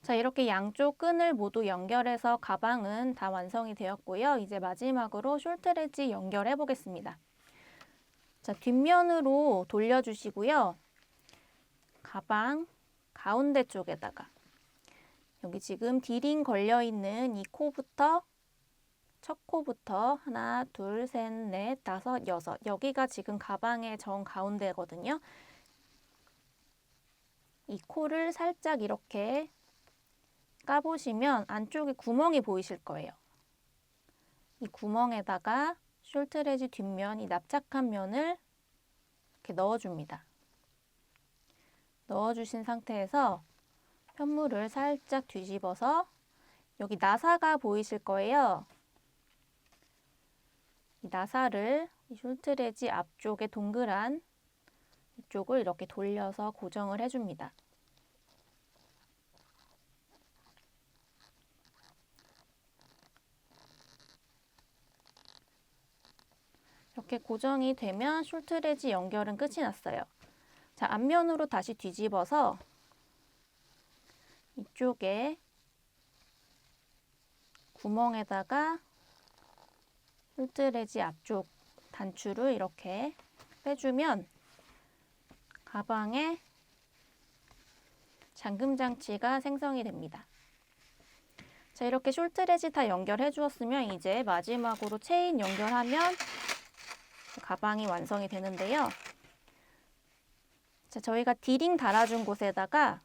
자, 이렇게 양쪽 끈을 모두 연결해서 가방은 다 완성이 되었고요. 이제 마지막으로 숄트레지 연결해 보겠습니다. 자, 뒷면으로 돌려주시고요. 가방 가운데 쪽에다가 여기 지금 디링 걸려있는 이 코부터 첫 코부터 하나, 둘, 셋, 넷, 다섯, 여섯 여기가 지금 가방의 정 가운데거든요. 이 코를 살짝 이렇게 까보시면 안쪽에 구멍이 보이실 거예요. 이 구멍에다가 숄트레지 뒷면, 이 납작한 면을 이렇게 넣어줍니다. 넣어주신 상태에서 편물을 살짝 뒤집어서 여기 나사가 보이실 거예요. 이 나사를 이 숄트레지 앞쪽에 동그란 이쪽을 이렇게 돌려서 고정을 해줍니다. 이렇게 고정이 되면 숄트레지 연결은 끝이 났어요. 자, 앞면으로 다시 뒤집어서 이쪽에 구멍에다가 숄트레지 앞쪽 단추를 이렇게 빼주면 가방에 잠금 장치가 생성이 됩니다. 자, 이렇게 숄트레지 다 연결해 주었으면 이제 마지막으로 체인 연결하면 가방이 완성이 되는데요. 자, 저희가 디링 달아준 곳에다가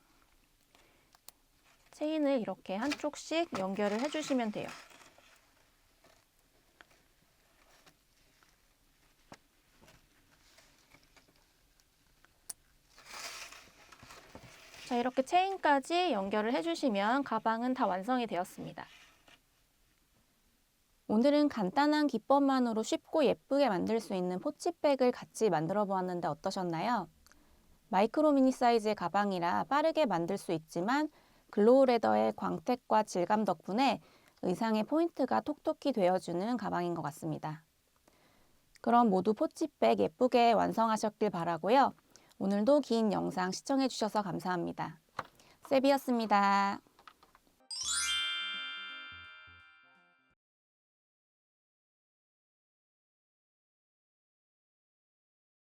체인을 이렇게 한쪽씩 연결을 해주시면 돼요. 자, 이렇게 체인까지 연결을 해주시면 가방은 다 완성이 되었습니다. 오늘은 간단한 기법만으로 쉽고 예쁘게 만들 수 있는 포치백을 같이 만들어 보았는데 어떠셨나요? 마이크로 미니 사이즈의 가방이라 빠르게 만들 수 있지만 글로우 레더의 광택과 질감 덕분에 의상의 포인트가 톡톡히 되어주는 가방인 것 같습니다. 그럼 모두 포치백 예쁘게 완성하셨길 바라고요. 오늘도 긴 영상 시청해 주셔서 감사합니다. 세비였습니다.